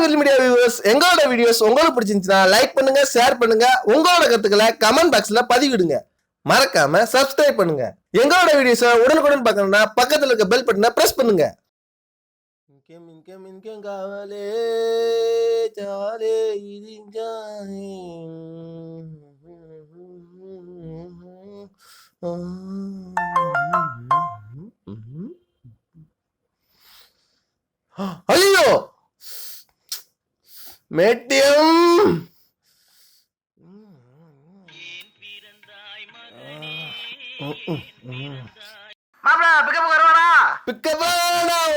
விர்ல் media viewers, எங்களோட videos உங்களுக்கு பிடிச்சிருந்துச்சுன்னா லைக் பண்ணுங்க, ஷேர் பண்ணுங்க, உங்களோட கருத்துக்களை கமெண்ட் பாக்ஸ்ல பதிவிடுங்க. மறக்காம சப்ஸ்கிரைப் பண்ணுங்க. எங்களோட வீடியோஸை உடனுக்குடன் பார்க்கணும்னா பக்கத்துல இருக்க பெல் பட்டனை பிரஸ் பண்ணுங்க. ஐயோ மேட்டியம்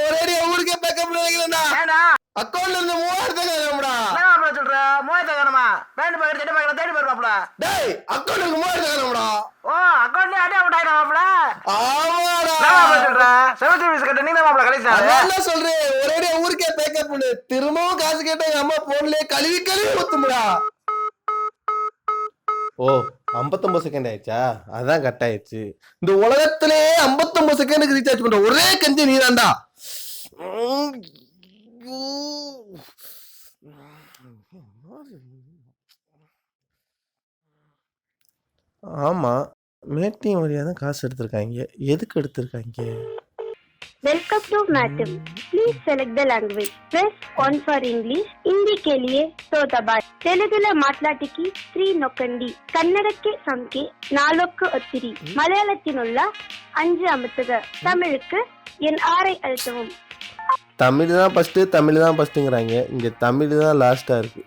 ஒரே ஊருக்கே பேக்கப் அக்கௌண்ட்ல இருந்து 3000 சொல்ற 3000 காணுமா? பேண்ட் பாக்கெட் தேடி பாக்கெட் தேடி பாருமாப்ல. டேய் அக்கௌண்ட்ல 3000 காணும்டா. ஓ அக்கௌண்ட்ல அடி அவுட் ஆயிடுமாப்ல. ஆமாடா. நான் சொல்ற 70 பீஸ் கட்ட நீ தான் மாப்ள கலெக்ஷன். அதான் சொல்றேன், ஒரே ஊருக்கே பேக்கப் பண்ணு. திரும்பவும் காசு கேட்டா எங்க அம்மா போன்லயே கழுவி ஊத்துமுடா. ஓ 59 செகண்ட் ஆயிடுச்சா? அதான் கட் ஆயிடுச்சு. இந்த உலகத்திலே 59 செகண்டுக்கு ரீசார்ஜ் பண்ற ஒரே கஞ்சி நீதான்டா. ஆமா, மேட்டியம் வழியா தான் காசு எடுத்திருக்காங்க. எதுக்கு எடுத்திருக்காங்க? वेलकम टू मैटम, please select the language, press 1 for English, Hindi के लिए तो दबाएं, తెలుగులో మాట్లాడికి 3 నొక్కండి, కన్నడಕ್ಕೆ సంఖ్య 4க்கு ஒத்திரி, மலையாளத்தினுள்ள 5 அமுத்துக, தமிழுக்கு என் 6 அழுத்தவும். தமிழ் தான் ஃபர்ஸ்ட்ங்கறாங்க, இங்க தமிழ் தான் லாஸ்டா இருக்கு.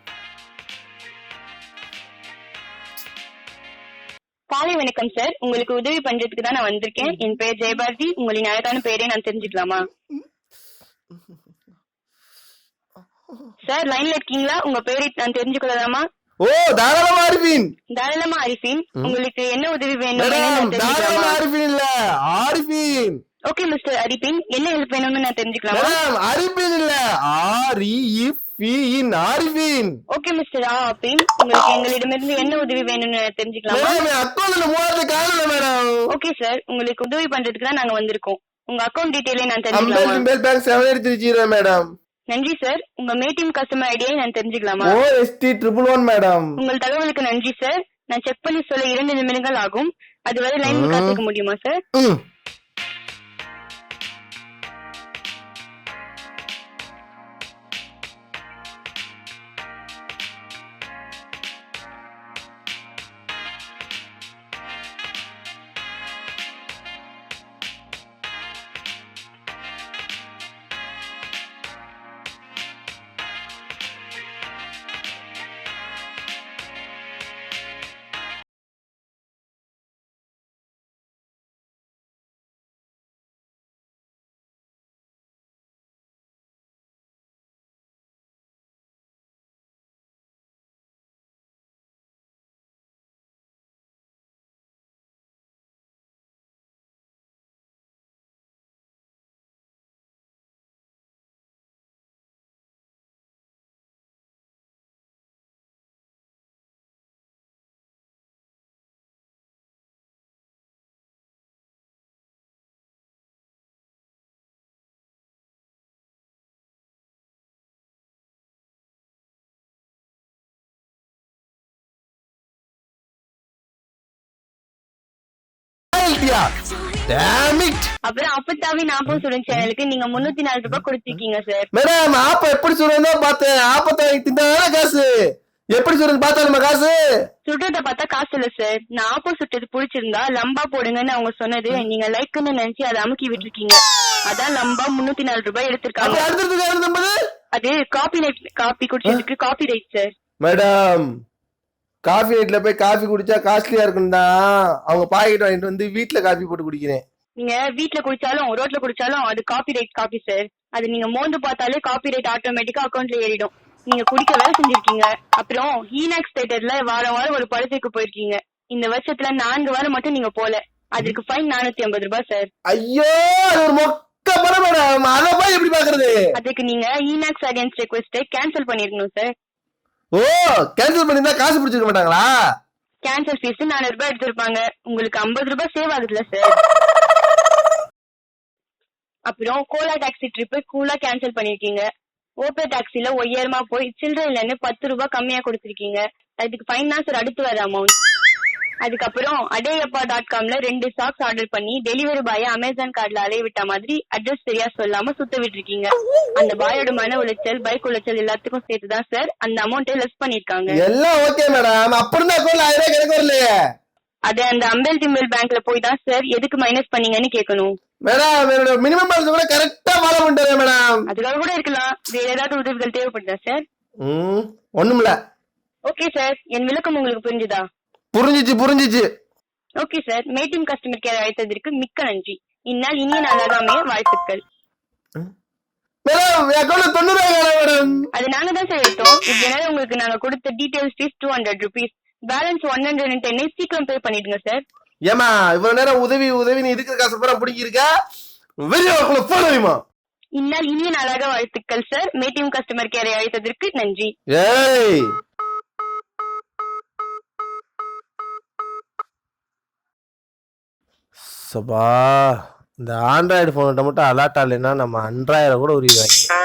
காலை வணக்கம் சார், உங்களுக்கு உதவி பண்றதுக்கு தான் நான் வந்திருக்கேன். என் பேர் ஜெயபாரதி. உங்களின் அழகான பேரை நான் தெரிஞ்சுக்கலாமா? சார் லைன்ல இருக்கீங்களா? உங்க பேரை நான் தெரிஞ்சுக்கலாமா? ஓ தாராளமா ஆரிஃபின். தாராளமா ஆரிஃபின், உங்களுக்கு என்ன உதவி வேணும்? தாராளமா ஆரிஃபின் இல்ல, ஆரிஃபின். ஓகே மிஸ்டர் ஆரிஃபின், என்ன ஹெல்ப் வேணும்னு நான் தெரிஞ்சுக்கலாமா? ஆரிஃபின் இல்ல, ஆரிஃபின், ஆரிஃபின். ஓகே மிஸ்டர் ஆரிஃபின், உங்களுக்கு எங்களிடமிருந்து என்ன உதவி வேணும்னு தெரிஞ்சுக்கலாமா? மேடம் அக்கவுண்ட்ல 3000 காணல மேடம். ஓகே சார், உங்களுக்கு உதவி பண்றதுக்கு தான் நாங்க வந்திருக்கோம். உங்க அக்கவுண்ட் டீடைலை நான் தெரிஞ்சுக்கலாமா? அம்பேல் பேங்க் 7830 மேடம். நன்றி சார். உங்க மேட்டிம் கஸ்டமர் ஐடியை நான் தெரிஞ்சுக்கலாமா? OST111 madam. உங்கள் தகவலுக்கு நன்றி சார். நான் செக் பண்ணி சொல்ல 2 நிமிடங்கள் ஆகும். அதுவரை லைன்ல காத்துக்க முடியுமா சார்? அப்புறம் அப்பத்தாவி நாப்பம் சுடன் சேனலுக்கு நீங்க 304 ரூபாய் கொடுத்திருக்கீங்க சார். மேடம் ஆப்ப எப்படி சுடுறதா பார்த்தேன். ஆப்பத்தாவி திண்டான காசு எப்படி சுடுறது பார்த்தாலுமா காசு? சுடுறத பார்த்தா காசு இல்ல சார். நான் ஆப்பம் சுட்டது பிடிச்சிருந்தா லம்பா போடுங்கன்னு அவங்க சொன்னது நீங்க லைக்னு நினைச்சு அதை அமுக்கி விட்டுருக்கீங்க. அதான் லம்பா 304 ரூபாய் எடுத்திருக்காங்க. அது காப்பி குடிச்சதுக்கு coffee right sir. Madam coffee ரேட்ல போய் காஃபி குடிச்சா காஸ்ட்லியா இருக்குன்னா அவங்க பாக்கெட் வாங்கிட்டு வந்து வீட்டுல காஃபி போட்டு குடிக்கிறேன். நீங்க வீட்டுல குடிச்சாலும் ரோட்ல குடிச்சாலும் அது காப்பி ரைட் காப்பி சார். அது நீங்க மோந்து பார்த்தாலே காப்பி ரைட் ஆட்டோமேட்டிக்கா அக்கௌண்ட்ல ஏறிடும். நீங்க குடிக்க வேலை செஞ்சிருக்கீங்க. அப்புறம் ஈனாக்ஸ் தியேட்டர்ல வாரம் ஒரு படத்துக்கு போயிருக்கீங்க. இந்த வருஷத்துல 4 வாரம் மட்டும் நீங்க போல. அதுக்கு ஃபைன் 450 ரூபாய் சார். ஐயோ அது ஒரு மொக்க படம் மேடம், அத போய் எப்படி பாக்குறது? அதுக்கு நீங்க ஈனாக்ஸ் அகைன்ஸ்ட் ரெக்வெஸ்ட் கேன்சல் பண்ணிருக்கணும் சார். ஓ கேன்சல் பண்ணிருந்தா காசு பிடிச்சிருக்க மாட்டாங்களா? கேன்சல் ஃபீஸ் 400 ரூபாய் எடுத்திருப்பாங்க. உங்களுக்கு 50 ரூபாய் சேவ் ஆகுதுல சார். அப்புறம் கோலா டாக்ஸி ட்ரிப் கூலா கேன்சல் பண்ணிருக்கீங்க. ஓபே டாக்ஸில ஒய்யாரமா போய் சில்லறை இல்லைன்னு 10 ரூபாய் கம்மியா கொடுத்திருக்கீங்க. அதுக்கு ஃபைன் தான் சார் அடுத்து வர அமௌண்ட். அதுக்கப்புறம் adeyappa.comல 2 சாக்ஸ் ஆர்டர் பண்ணி டெலிவரி பாய அமேசான் கார்டுல அலைய விட்ட மாதிரி அட்ரஸ் சரியா சொல்லாம சுத்த விட்டுருக்கீங்க. அந்த பாயோட மன உளைச்சல், பைக் உளைச்சல் எல்லாத்துக்கும் சேர்த்துதான் சார் அந்த அமௌண்ட்டை லெஸ் பண்ணிருக்காங்க. எல்லாம் ஓகே மேடம், அப்படின்னா அக்கௌண்ட்ல 1000 ரூபாய் கணக்கு வரலையே. அது அந்த அம்பேல் டிம்பல் பேங்க்ல போய் தான் சார் எதுக்கு மைனஸ் பண்ணீங்கன்னு கேட்கணும். மேடம் என்னோட மினிமம் பேலன்ஸ் கூட கரெக்டா ஃபாலோ பண்ணிட்டேன் மேடம். அதுக்காக கூட இருக்கலாம். வேற ஏதாவது உதவிகள் தேவைப்படுதா சார்? ஒண்ணுமில்ல. ஓகே சார், என் விளக்கம் உங்களுக்கு புரிஞ்சுதா? புரிஞ்சிச்சு. ஓகே சார், மேட்டிம் கஸ்டமர் கேர் அழைத்ததற்கு மிக்க நன்றி. இந்நாள் இனிய நாளாக அமைய வாழ்த்துக்கள். மேடம் அக்கௌண்ட்ல 90 ரூபாய் மேடம். அது நாங்க தான் சார் எடுத்தோம். இதனால உங்களுக்கு நாங்க கொடுத்த டீடைல்ஸ் ஃபீஸ் 200 rupees, பேலன்ஸ் 110 சீக்கிரம் பே பண்ணிடுங்க சார். ஏமா இவ்வளவு நேரம் உதவி நீ இருக்கிற காசு பூரா பிடிக்கிருக்க, வெளியே போன் அறியுமா? இந்நாள் இனிய நாளாக வாழ்த்துக்கள் சார். மேட்டிம் கஸ்டமர் கேரை அழைத்ததற்கு நன்றி. ஏய் சபா, இந்த ஆண்ட்ராய்டு போன்கிட்ட மட்டும் அலாட் ஆகலைன்னா நம்ம 2000 கூட உருவாங்க.